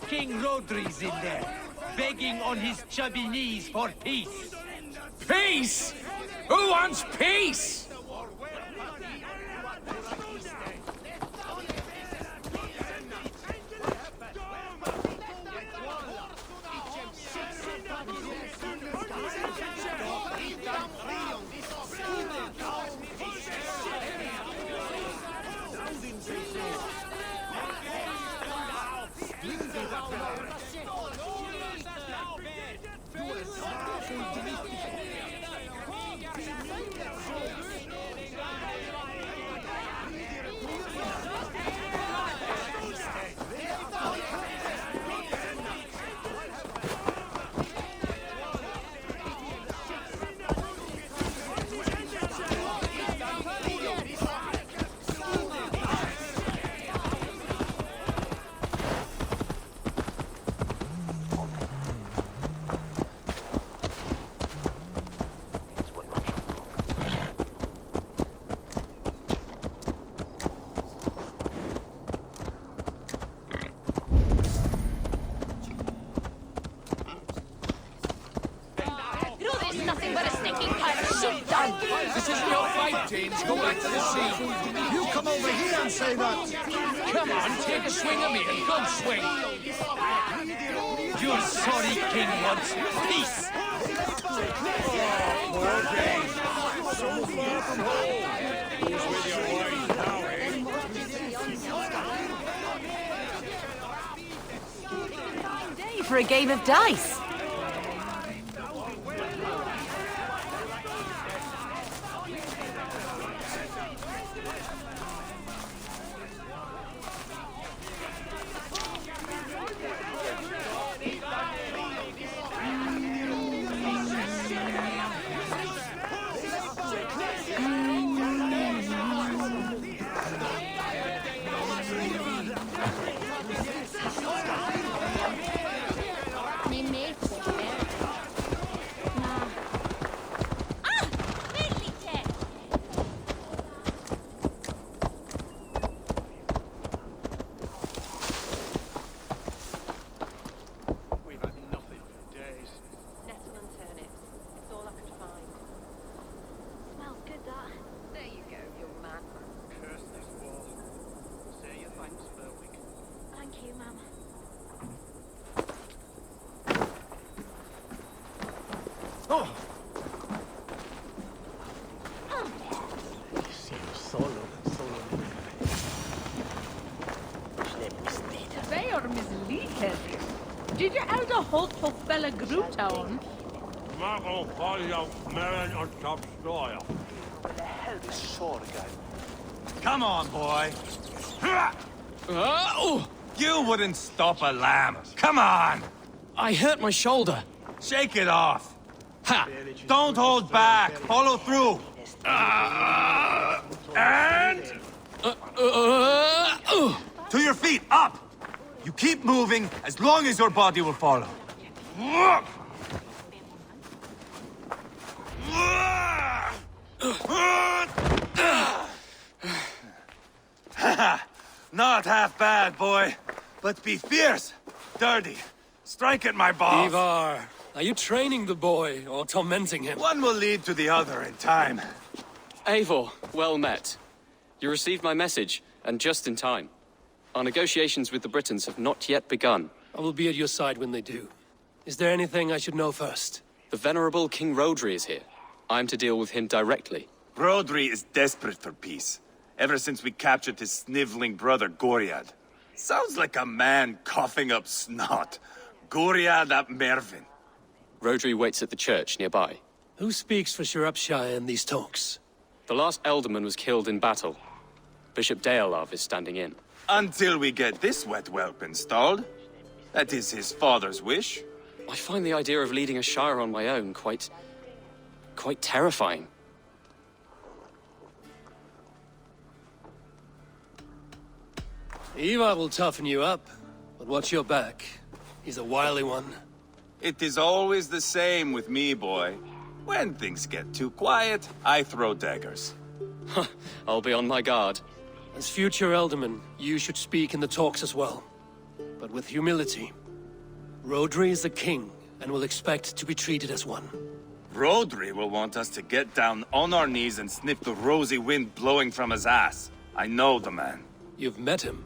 King Rodri's in there, begging on his chubby knees for peace. Peace? Who wants peace? Nothing but a stinking pile of shit done. This isn't your fight, James. Go back to the sea. You come over here and say that. Come on, take a swing at me and go swing. Your sorry king wants peace. Poor James. So far from home. Who's with your wife now, eh? Day for a game of dice. Did your elder halt for fella Grutown? Marco Polio, Marin on top soil. Where the hell is Sorgan? Come on, boy. You wouldn't stop a lamb. Come on. I hurt my shoulder. Shake it off. Ha! Don't hold back. Follow through. And... To your feet. Up. You keep moving as long as your body will follow. Not half bad, boy. But be fierce, dirty. Strike at my balls. Ivar, are you training the boy or tormenting him? One will lead to the other in time. Eivor, well met. You received my message, and just in time. Our negotiations with the Britons have not yet begun. I will be at your side when they do. Is there anything I should know first? The venerable King Rodri is here. I'm to deal with him directly. Rodri is desperate for peace, ever since we captured his sniveling brother Goriad. Sounds like a man coughing up snot. Goriad ap Mervin. Rodri waits at the church nearby. Who speaks for Shropshire in these talks? The last Elderman was killed in battle. Bishop Deolav is standing in. Until we get this wet whelp installed. That is his father's wish. I find the idea of leading a shire on my own quite terrifying. Ivar will toughen you up, but watch your back. He's a wily one. It is always the same with me, boy. When things get too quiet, I throw daggers. I'll be on my guard. As future Elderman, you should speak in the talks as well. but with humility. Rodri is a king, and will expect to be treated as one. Rodri will want us to get down on our knees and sniff the rosy wind blowing from his ass. I know the man. You've met him.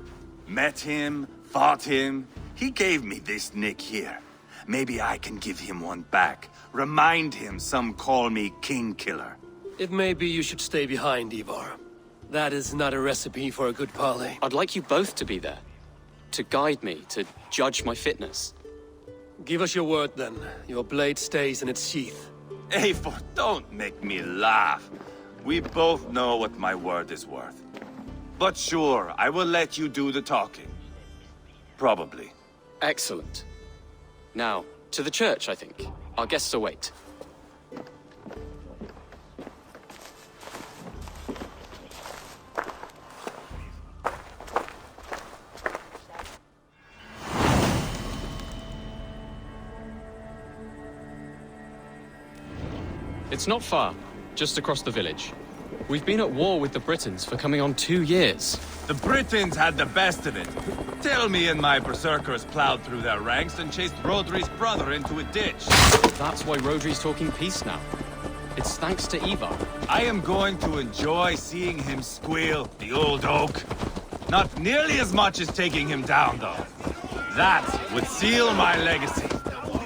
Met him, fought him. He gave me this nick here. Maybe I can give him one back. Remind him some call me King Killer. It may be you should stay behind, Ivar. That is not a recipe for a good parley. I'd like you both to be there. To guide me, to judge my fitness. Give us your word, then. Your blade stays in its sheath. Eivor, don't make me laugh. We both know what my word is worth. But sure, I will let you do the talking. Probably. Excellent. Now, to the church, I think. Our guests await. It's not far, just across the village. We've been at war with the Britons for coming on 2 years. The Britons had the best of it. Tell me and my berserkers plowed through their ranks and chased Rodri's brother into a ditch. That's why Rodri's talking peace now. It's thanks to Ivar. I am going to enjoy seeing him squeal, the old oak. Not nearly as much as taking him down, though. That would seal my legacy.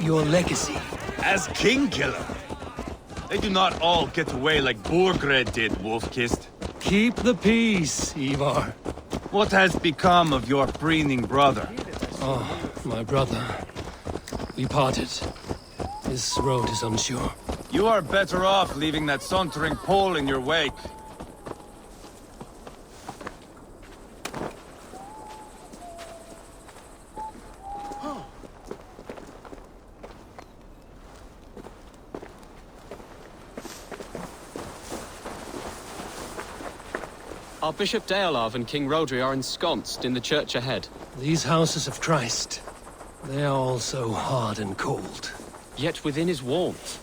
Your legacy? As King Killer. They do not all get away like Borgred did, Wolfkist. Keep the peace, Ivar. What has become of your preening brother? Oh, my brother. We parted. This road is unsure. You are better off leaving that sauntering Pole in your wake. Our Bishop Deolav and King Rodri are ensconced in the church ahead. These houses of Christ, they are all so hard and cold. Yet within is warmth.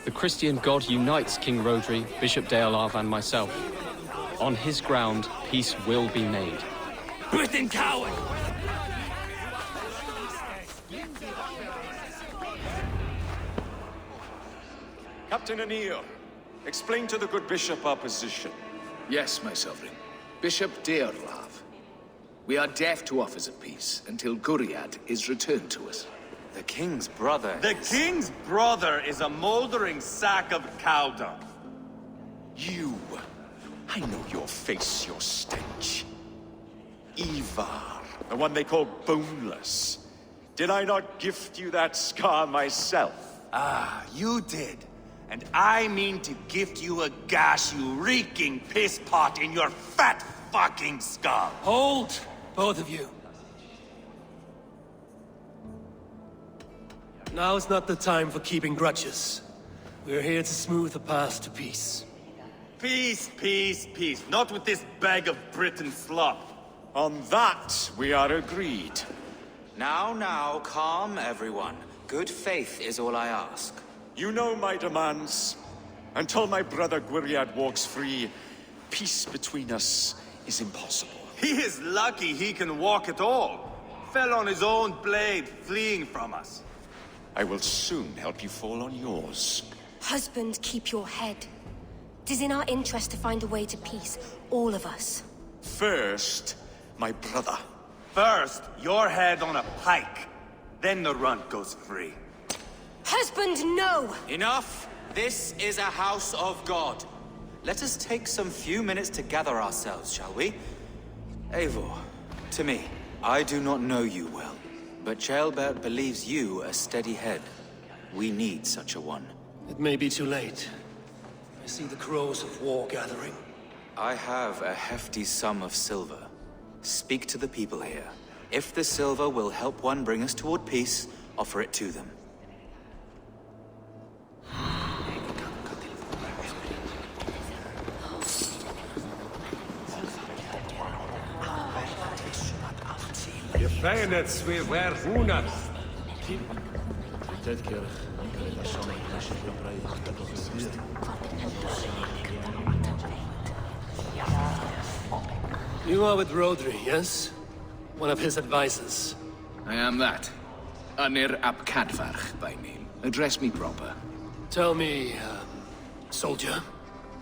The Christian God unites King Rodri, Bishop Deolav, and myself. On his ground, peace will be made. Britain coward! Captain Anil, explain to the good bishop our position. Yes, my sovereign. Bishop Deorlav. We are deaf to offers of peace until Guriad is returned to us. The king's brother The king's brother is a moldering sack of cow dung. You. I know your face, your stench. Ivar, the one they call Boneless. Did I not gift you that scar myself? Ah, you did. And I mean to gift you a gash, you reeking piss pot in your fat fucking skull. Hold, both of you. Now is not the time for keeping grudges. We're here to smooth the path to peace. Peace, peace, peace. Not with this bag of Britain slop. On that, we are agreed. Now, calm everyone. Good faith is all I ask. You know my demands. Until my brother Gwiriad walks free, peace between us is impossible. He is lucky he can walk at all. Fell on his own blade, fleeing from us. I will soon help you fall on yours. Husband, keep your head. It is in our interest to find a way to peace, all of us. First, my brother. First, your head on a pike. Then the runt goes free. Husband, no! Enough! This is a house of God. Let us take some few minutes to gather ourselves, shall we? Eivor, to me, I do not know you well, but Ceolbert believes you a steady head. We need such a one. It may be too late. I see the crows of war gathering. I have a hefty sum of silver. Speak to the people here. If the silver will help one bring us toward peace, offer it to them. You are with Rodri, yes? One of his advisors. I am that. Anir ap Cadfarch by name. Address me proper. Tell me, soldier,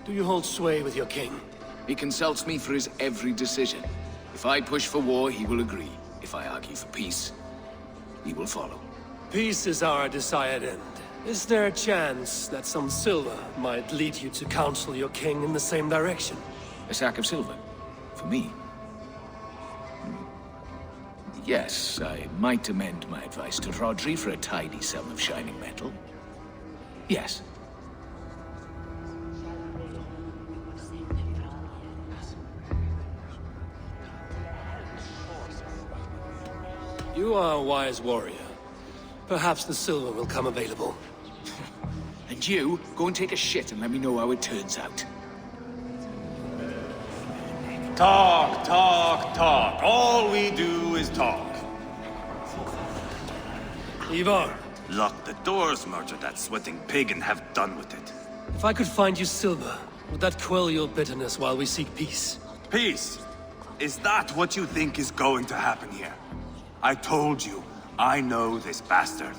do you hold sway with your king? He consults me for his every decision. If I push for war, he will agree. If I argue for peace, he will follow. Peace is our desired end. Is there a chance that some silver might lead you to counsel your king in the same direction? A sack of silver? For me? Yes, I might amend my advice to Rodri for a tidy sum of shining metal. Yes. You are a wise warrior. Perhaps the silver will come available. And you, go and take a shit and let me know how it turns out. Talk, talk, talk. All we do is talk. Ivar, Lock the doors, murder that sweating pig, and have done with it. if I could find you silver, would that quell your bitterness while we seek peace? Peace? Is that what you think is going to happen here? I told you, I know this bastard.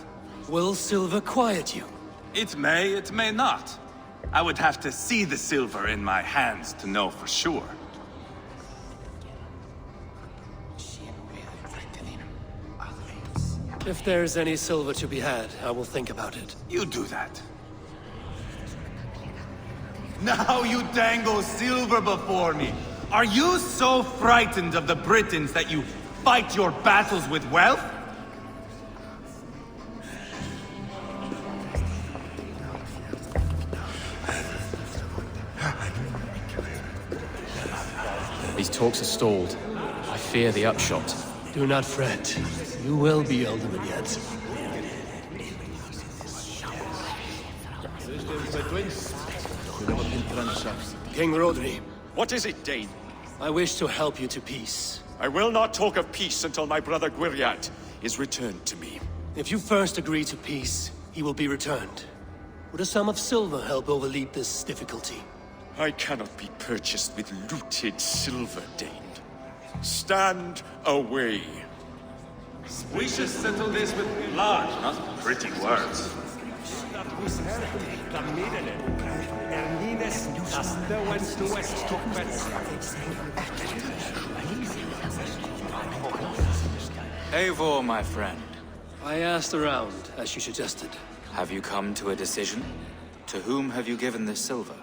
Will silver quiet you? It may not. I would have to see the silver in my hands to know for sure. If there's any silver to be had, I will think about it. You do that. Now you dangle silver before me. Are you so frightened of the Britons that you fight your battles with wealth? These talks are stalled. I fear the upshot. Do not fret. You will be alderman yet. King Rodri. What is it, Dane? I wish to help you to peace. I will not talk of peace until my brother Gwiriad is returned to me. If you first agree to peace, he will be returned. Would a sum of silver help overleap this difficulty? I cannot be purchased with looted silver, Dane. Stand away. We should settle this with large, not pretty words. Eivor, my friend. I asked around, as you suggested. Have you come to a decision? To whom have you given this silver?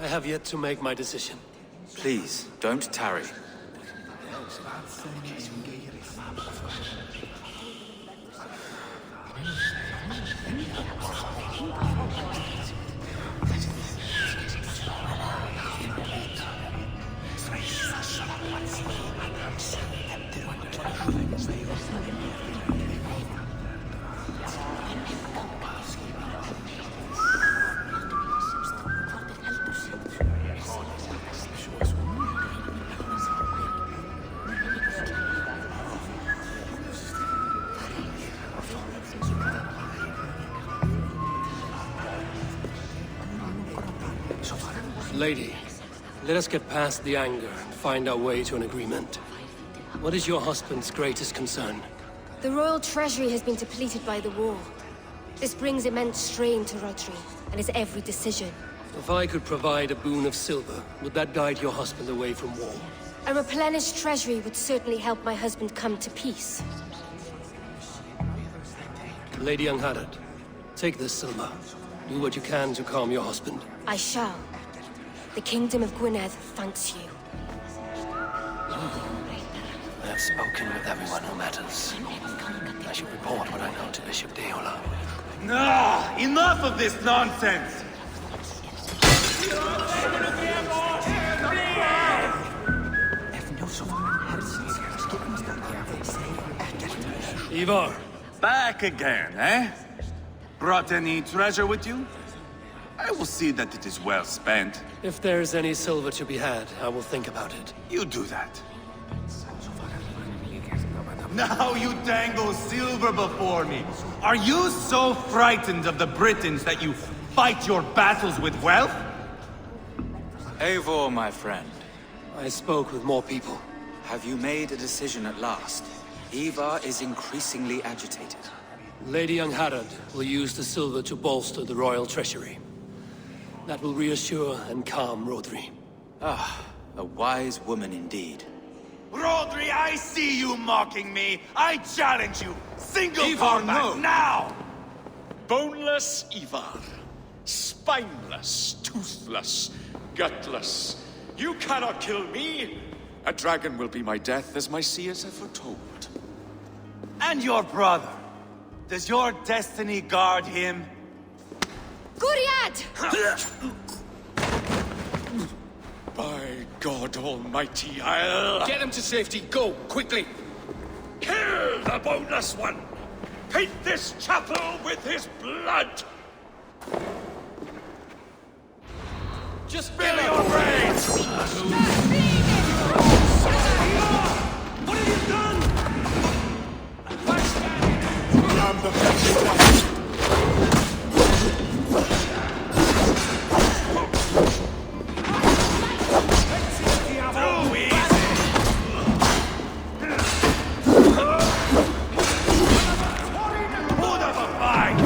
I have yet to make my decision. Please, don't tarry. Lady, let us get past the anger and find our way to an agreement. What is your husband's greatest concern? The royal treasury has been depleted by the war. This brings immense strain to Rodri and his every decision. If I could provide a boon of silver, would that guide your husband away from war? A replenished treasury would certainly help my husband come to peace. Lady Angharad, take this silver. Do what you can to calm your husband. I shall. The Kingdom of Gwynedd thanks you. I have spoken with everyone who matters. I should report what I know to Bishop Deola. Ah, enough of this nonsense! Ivar! Back again, eh? Brought any treasure with you? I will see that it is well spent. If there's any silver to be had, I will think about it. You do that. Now you dangle silver before me. Are you so frightened of the Britons that you fight your battles with wealth? Eivor, my friend. I spoke with more people. have you made a decision at last? Ivar is increasingly agitated. Lady Angharad will use the silver to bolster the royal treasury. That will reassure and calm Rodri. Ah, a wise woman indeed. Rodri, I see you mocking me. I challenge you. Single Ivar, combat no. now. Boneless Ivar. Spineless, toothless, gutless. You cannot kill me. A dragon will be my death, as my seers have foretold. And your brother. Does your destiny guard him? Guriad! By God Almighty, I'll... Get him to safety. Go, quickly. Kill the boneless one! Paint this chapel with his blood! Just spill your brains! What have you done? Too easy! Put up a fight!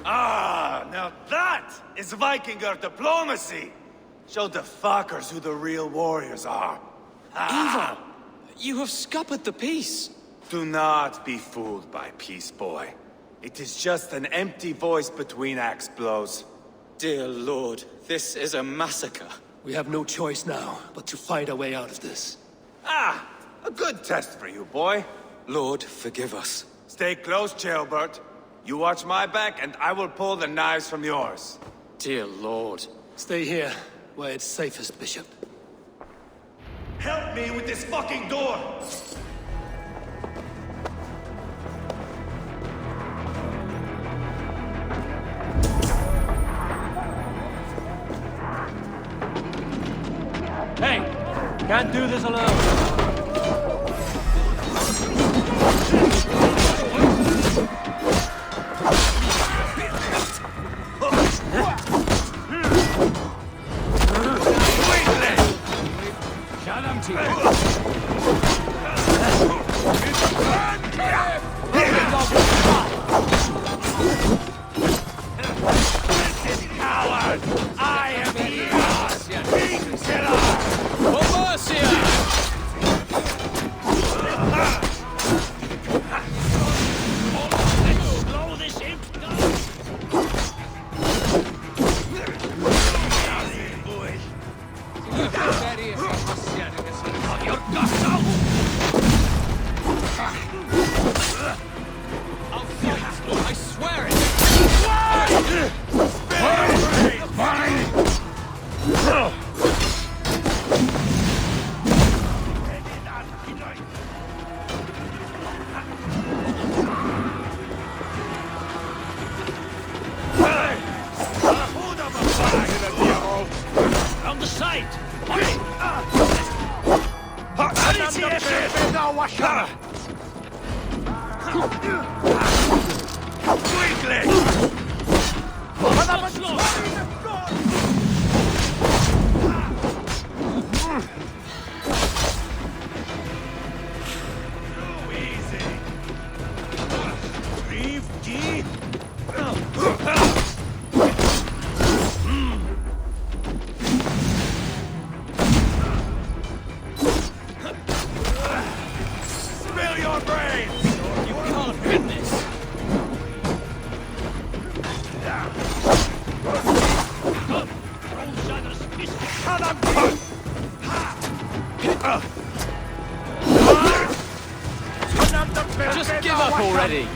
Ah, now that is Vikinger diplomacy! Show the fuckers who the real warriors are. Ivar, you have scuppered the peace. Do not be fooled by peace, boy. It is just an empty voice between axe blows. Dear Lord, this is a massacre. We have no choice now, but to fight our way out of this. Ah, a good test for you, boy. Lord, forgive us. Stay close, Ceolbert. You watch my back, and I will pull the knives from yours. Dear Lord. Stay here, where it's safest, Bishop. Help me with this fucking door! Hey! Can't do this alone. I swear it! On the side! Spill your brains! You can't win this! Just give up already!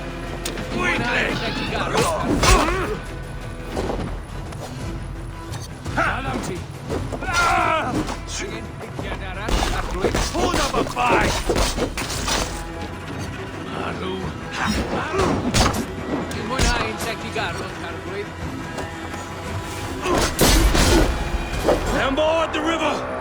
Hold up a fight! Down board the river!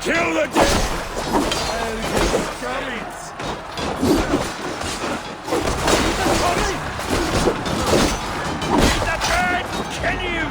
Kill the dead! Can you?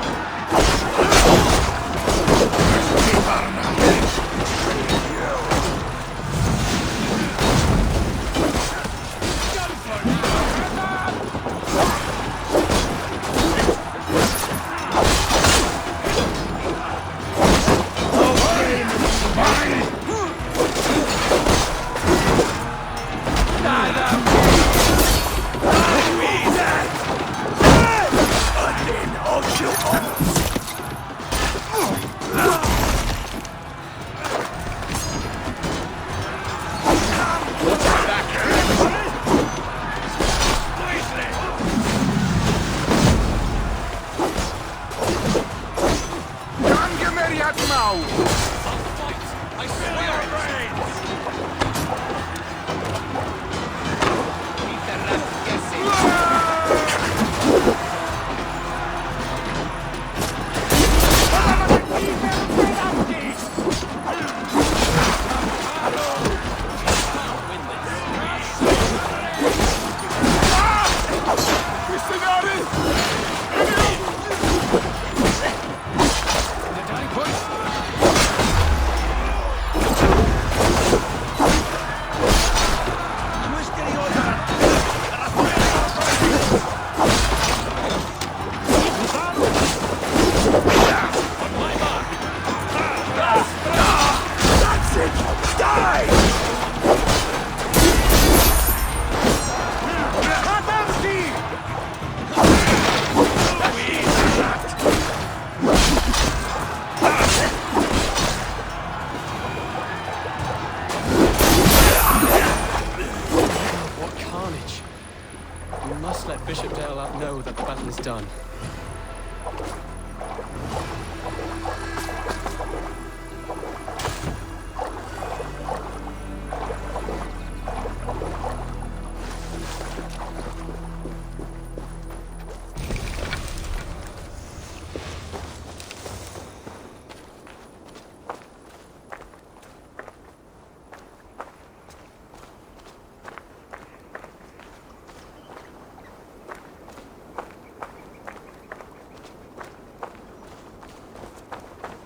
Bishop de Olaf know that the battle is done.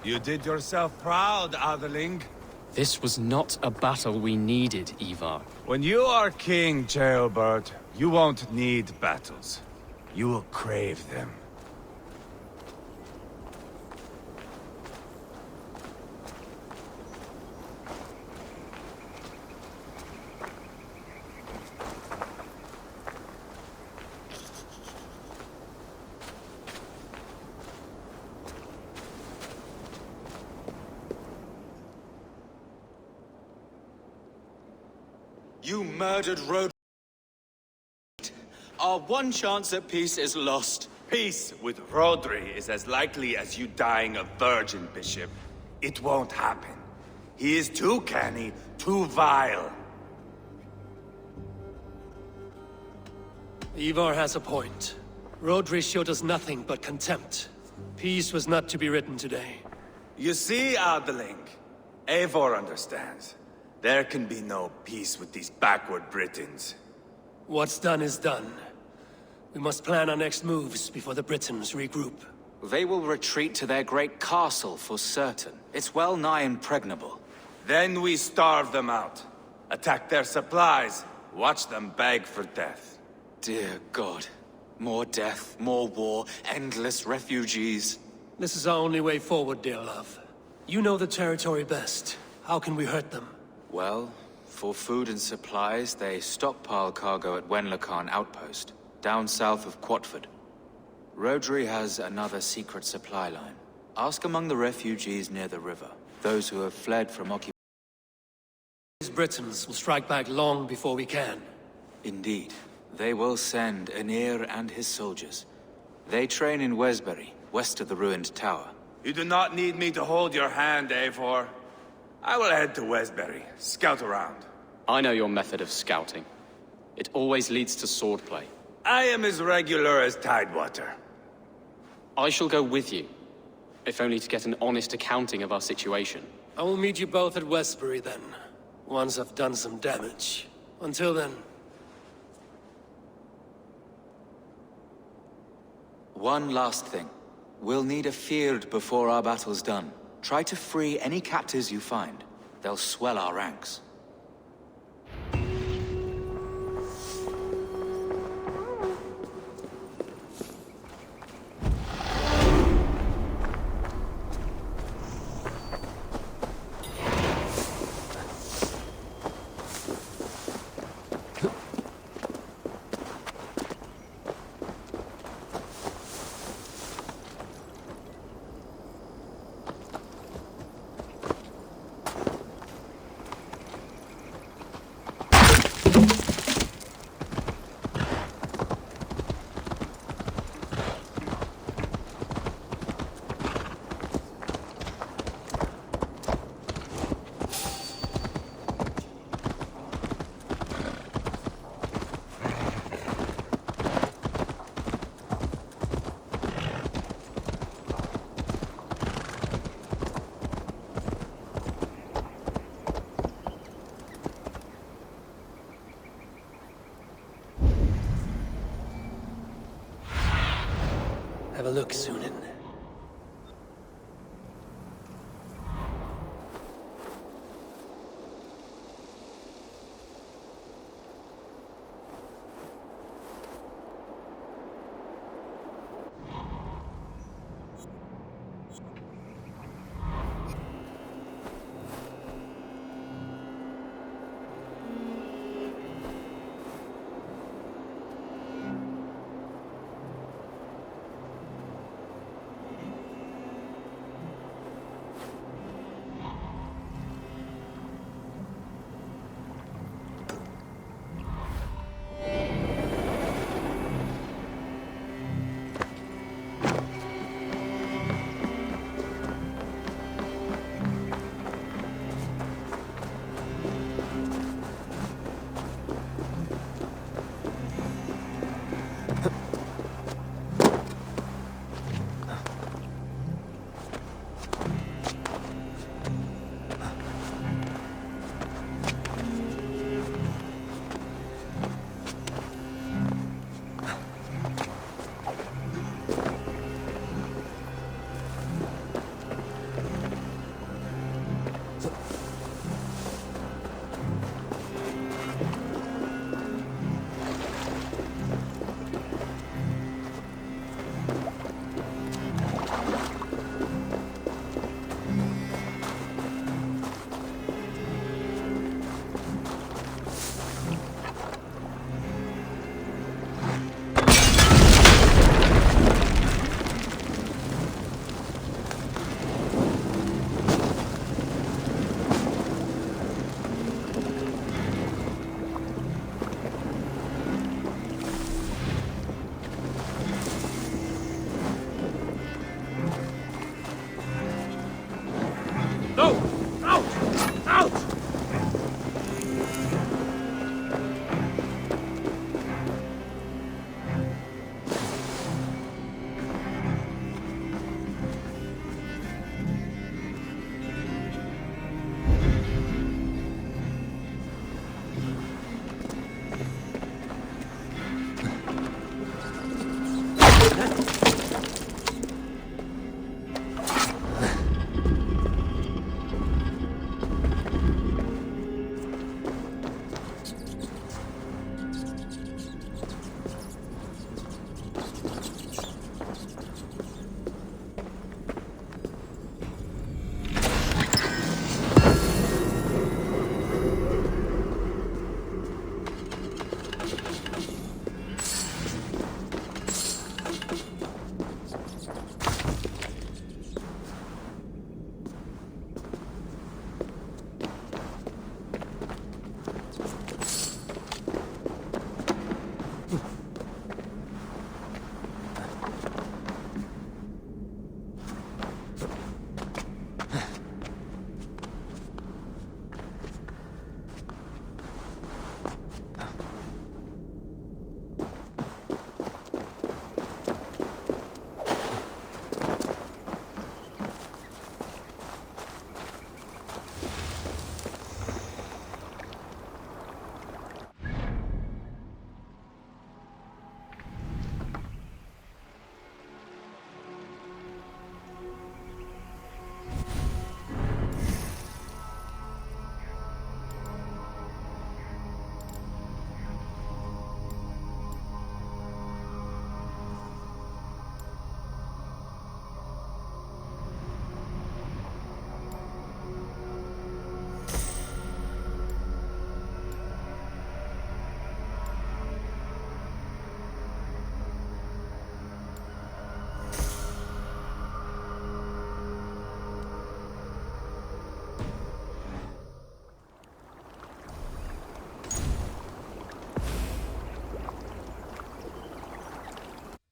You did yourself proud, Adeling. This was not a battle we needed, Ivar. When you are king, Jailbird, you won't need battles. You will crave them. You murdered Rodri. Our one chance at peace is lost. Peace with Rodri is as likely as you dying a virgin, Bishop. It won't happen. He is too canny, too vile. Ivar has a point. Rodri showed us nothing but contempt. Peace was not to be written today. You see, Adeling, Eivor understands. There can be no peace with these backward Britons. What's done is done. We must plan our next moves before the Britons regroup. They will retreat to their great castle for certain. It's well nigh impregnable. Then we starve them out. Attack their supplies. Watch them beg for death. Dear God. More death, more war, endless refugees. This is our only way forward, dear love. You know the territory best. How can we hurt them? Well, for food and supplies, they stockpile cargo at Wenlacan Outpost, down south of Quatford. Rodri has another secret supply line. Ask among the refugees near the river, those who have fled from occupation. These Britons will strike back long before we can. Indeed. They will send Aenir and his soldiers. They train in Wesbury, west of the ruined tower. You do not need me to hold your hand, Eivor. I will head to Wesbury, scout around. I know your method of scouting. It always leads to swordplay. I am as regular as Tidewater. I shall go with you, if only to get an honest accounting of our situation. I will meet you both at Westbury then, once I've done some damage. Until then... One last thing. We'll need a Fyrd before our battle's done. Try to free any captives you find. They'll swell our ranks. Have a look, Sunan.